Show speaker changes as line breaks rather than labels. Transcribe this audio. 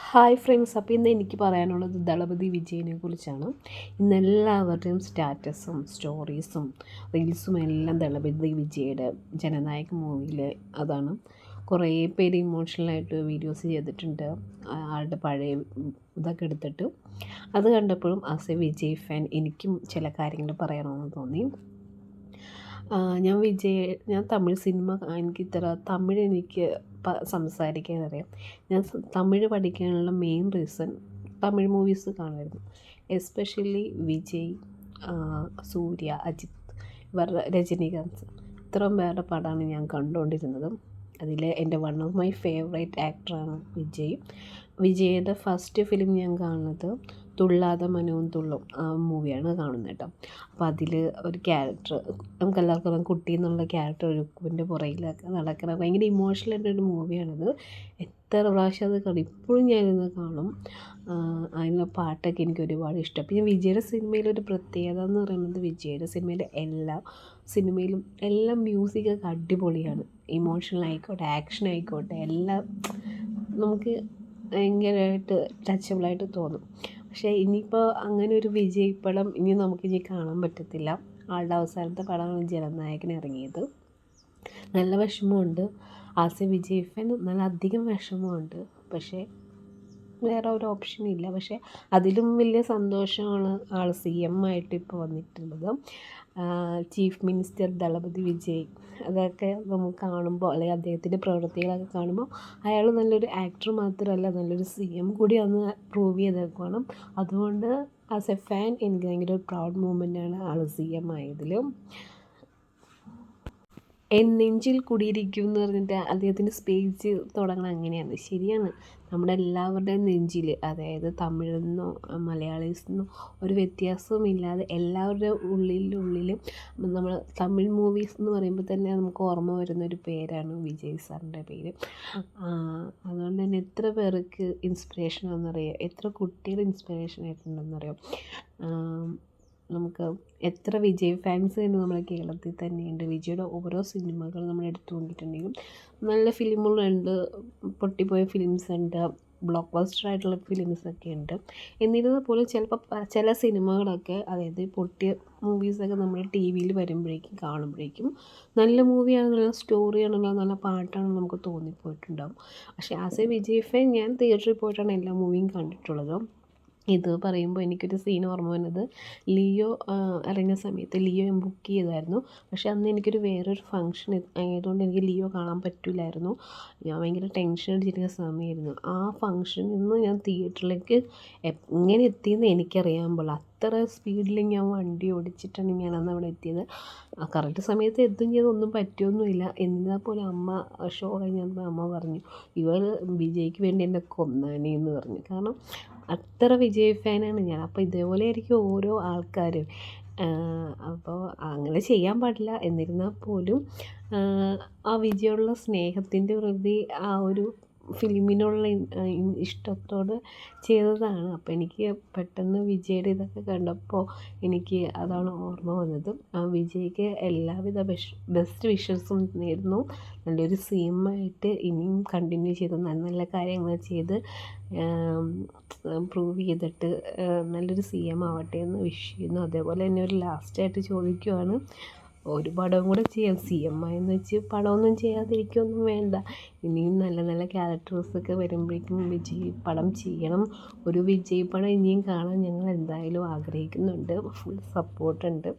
Hi friends, അപ്പോൾ ഇന്ന് എനിക്ക് പറയാനുള്ളത് ദളപതി വിജയനെ കുറിച്ചാണ്. ഇന്ന് എല്ലാവരുടെയും സ്റ്റാറ്റസും സ്റ്റോറീസും റീൽസും എല്ലാം ദളപതി വിജയുടെ ജനനായക് മൂവിയിൽ അതാണ്. കുറേ പേര് ഇമോഷണലായിട്ട് വീഡിയോസ് ചെയ്തിട്ടുണ്ട് ആളുടെ പഴയ ഇതൊക്കെ എടുത്തിട്ട്. അത് കണ്ടപ്പോഴും ആസ് എ വിജയ് ഫാൻ എനിക്കും ചില കാര്യങ്ങൾ പറയണമെന്ന് തോന്നി. ഞാൻ തമിഴ് സിനിമ എനിക്ക് തമിഴ് എനിക്ക് സംസാരിക്കാനറിയാം. ഞാൻ തമിഴ് പഠിക്കാനുള്ള മെയിൻ റീസൺ തമിഴ് മൂവീസ് കാണുമായിരുന്നു. എസ്പെഷ്യലി വിജയ്, സൂര്യ, അജിത്ത്, ഇവരുടെ രജനീകാന്ത്, ഇത്രയും പേരുടെ പടമാണ് ഞാൻ കണ്ടുകൊണ്ടിരുന്നത്. അതിൽ എൻ്റെ വൺ ഓഫ് മൈ ഫേവറേറ്റ് ആക്ടറാണ് വിജയ്. വിജയുടെ ഫസ്റ്റ് ഫിലിം ഞാൻ കാണുന്നത് തുള്ളാതെ മനവും തുള്ളും ആ മൂവിയാണ് കാണുന്നത് കേട്ടോ. അപ്പോൾ അതിൽ ഒരു ക്യാരക്ടർ, നമുക്കെല്ലാവർക്കും അറിയാം, കുട്ടി എന്നുള്ള ക്യാരക്ടർ രുക്കുവിൻ്റെ പുറകിലൊക്കെ നടക്കുന്ന ഭയങ്കര ഇമോഷണലായിട്ടൊരു മൂവിയാണത്. എത്ര പ്രാവശ്യം അത് കാണും, ഇപ്പോഴും ഞാനിന്ന് കാണും. അതിലെ പാട്ടൊക്കെ എനിക്ക് ഒരുപാട് ഇഷ്ടം. പിന്നെ വിജയുടെ സിനിമയിലൊരു പ്രത്യേകത എന്ന് പറയുന്നത് വിജയുടെ സിനിമയിലെ സിനിമയിലും എല്ലാം മ്യൂസിക്കൊക്കെ അടിപൊളിയാണ്. ഇമോഷണൽ ആയിക്കോട്ടെ, ആക്ഷൻ ആയിക്കോട്ടെ, എല്ലാം നമുക്ക് ഭയങ്കരമായിട്ട് ടച്ചബിളായിട്ട് തോന്നും. പക്ഷേ ഇനിയിപ്പോൾ അങ്ങനെ ഒരു വിജയ് പടം നമുക്കിനി കാണാൻ പറ്റത്തില്ല. ആളുടെ അവസാനത്തെ പടമാണ് ജനനായകൻ ഇറങ്ങിയത്. നല്ല വിഷമമുണ്ട്. ആസ് എ വിജയ് ഫാൻ നല്ല അധികം വിഷമമുണ്ട്. പക്ഷേ വേറെ ഒരു ഓപ്ഷനും ഇല്ല. പക്ഷേ അതിലും വലിയ സന്തോഷമാണ് ആൾ CM ആയിട്ട് ഇപ്പോൾ വന്നിട്ടുള്ളത്. ചീഫ് മിനിസ്റ്റർ ദളപതി വിജയ്, അതൊക്കെ നമുക്ക് കാണുമ്പോൾ, അല്ലെങ്കിൽ അദ്ദേഹത്തിൻ്റെ പ്രവൃത്തികളൊക്കെ കാണുമ്പോൾ അയാൾ നല്ലൊരു ആക്ടർ മാത്രമല്ല, നല്ലൊരു CM കൂടി അന്ന് പ്രൂവ് ചെയ്തേക്കണം. അതുകൊണ്ട് ആസ് എ ഫാൻ എനിക്ക് ഭയങ്കര ഒരു പ്രൗഡ് മൂമെൻ്റാണ് ആൾ CM ആയതിലും. എൻ നെഞ്ചിൽ കുടിയിരിക്കും എന്ന് പറഞ്ഞിട്ട് അദ്ദേഹത്തിൻ്റെ സ്പീച്ച് തുടങ്ങണം അങ്ങനെയാണ്. ശരിയാണ്, നമ്മുടെ എല്ലാവരുടെയും നെഞ്ചിൽ, അതായത് തമിഴെന്നോ മലയാളീസെന്നോ ഒരു വ്യത്യാസവുമില്ലാതെ എല്ലാവരുടെ ഉള്ളിലും നമ്മൾ തമിഴ് മൂവീസ് എന്ന് പറയുമ്പോൾ തന്നെ നമുക്ക് ഓർമ്മ വരുന്നൊരു പേരാണ് വിജയ് സാറിൻ്റെ പേര്. അതുകൊണ്ട് തന്നെ എത്ര പേർക്ക് ഇൻസ്പിറേഷൻ ആണെന്നറിയാം, എത്ര കുട്ടികൾ ഇൻസ്പിറേഷൻ ആയിട്ടുണ്ടെന്നറിയാം. നമുക്ക് എത്ര വിജയ് ഫാൻസ് തന്നെ നമ്മുടെ കേരളത്തിൽ തന്നെയുണ്ട്. വിജയുടെ ഓരോ സിനിമകൾ നമ്മൾ എടുത്തു നോക്കിയിട്ടുണ്ടെങ്കിലും നല്ല ഫിലിമുകളുണ്ട്, പൊട്ടിപ്പോയ ഫിലിംസ് ഉണ്ട്, ബ്ലോക്ക് ബസ്റ്റർ ആയിട്ടുള്ള ഫിലിംസൊക്കെ ഉണ്ട്. എന്നിരുന്നാൽ പോലും ചിലപ്പോൾ ചില സിനിമകളൊക്കെ, അതായത് പൊട്ടിയ മൂവീസൊക്കെ നമ്മൾ TV കാണുമ്പോഴേക്കും നല്ല മൂവിയാണെന്നുള്ള, സ്റ്റോറിയാണല്ലോ, നല്ല പാട്ടാണെന്ന് നമുക്ക് തോന്നിപ്പോയിട്ടുണ്ടാകും. പക്ഷേ ആസ് എ വിജയ് ഫാൻ ഞാൻ തിയേറ്ററിൽ പോയിട്ടാണ് എല്ലാ മൂവിയും കണ്ടിട്ടുള്ളത്. ഇത് പറയുമ്പോൾ എനിക്കൊരു സീൻ ഓർമ്മ വരുന്നത്, ലിയോ ഇറങ്ങിയ സമയത്ത് ലിയോ ഞാൻ ബുക്ക് ചെയ്തായിരുന്നു. പക്ഷേ അന്ന് എനിക്കൊരു വേറൊരു ഫംഗ്ഷൻ ആയതുകൊണ്ട് എനിക്ക് ലിയോ കാണാൻ പറ്റില്ലായിരുന്നു. ഞാൻ ഭയങ്കര ടെൻഷൻ അടിച്ചിരിക്കുന്ന സമയമായിരുന്നു. ആ ഫംഗ്ഷനിൽ നിന്ന് ഞാൻ തിയേറ്ററിലേക്ക് എങ്ങനെ എത്തിയെന്ന് എനിക്കറിയാൻ പാടില്ല. അത്ര സ്പീഡിൽ ഞാൻ വണ്ടി ഓടിച്ചിട്ടാണ് ഞാനന്ന് അവിടെ എത്തിയത്. കറക്റ്റ് സമയത്ത് എത്തുകയും ചെയ്ത്, ഒന്നും പറ്റിയൊന്നുമില്ല. എന്നാൽ പോലും ഷോ കഴിഞ്ഞപ്പോൾ അമ്മ പറഞ്ഞു, ഇവൾ വിജയ്ക്ക് വേണ്ടി എന്നെ കൊന്നേനെ എന്ന് പറഞ്ഞു. കാരണം അത്ര വിജയ് ഫാനാണ് ഞാൻ. അപ്പോൾ ഇതേപോലെ ആയിരിക്കും ഓരോ ആൾക്കാരും. അപ്പോൾ അങ്ങനെ ചെയ്യാൻ പാടില്ല. എന്നിരുന്നാൽ പോലും ആ വിജയോടുള്ള സ്നേഹത്തിൻ്റെ പ്രതി, ആ ഒരു ഫിലിമിനുള്ള ഇഷ്ടത്തോട് ചെയ്തതാണ്. അപ്പോൾ എനിക്ക് പെട്ടെന്ന് വിജയുടെ ഇതൊക്കെ കണ്ടപ്പോൾ എനിക്ക് അതാണ് ഓർമ്മ വന്നത്. ആ വിജയ്ക്ക് എല്ലാവിധ ബെസ്റ്റ് വിഷസും നേരുന്നു. നല്ലൊരു CM ആയിട്ട് ഇനിയും കണ്ടിന്യൂ ചെയ്ത് നല്ല നല്ല കാര്യങ്ങൾ ചെയ്ത് പ്രൂവ് ചെയ്തിട്ട് നല്ലൊരു CM ആവട്ടെ എന്ന് വിഷ് ചെയ്യുന്നു. അതേപോലെ തന്നെ ഒരു ലാസ്റ്റായിട്ട് ചോദിക്കുവാണ്, ഒരു പടവും കൂടെ ചെയ്യാം. CM ആയെന്ന് വെച്ച് പടമൊന്നും ചെയ്യാതിരിക്കുകയൊന്നും വേണ്ട. ഇനിയും നല്ല നല്ല ക്യാരക്ടേഴ്സൊക്കെ വരുമ്പോഴേക്കും വിജയ് പടം ചെയ്യണം. ഒരു വിജയ് പടം ഇനിയും കാണാൻ ഞങ്ങൾ എന്തായാലും ആഗ്രഹിക്കുന്നുണ്ട്. ഫുൾ സപ്പോർട്ടുണ്ട്.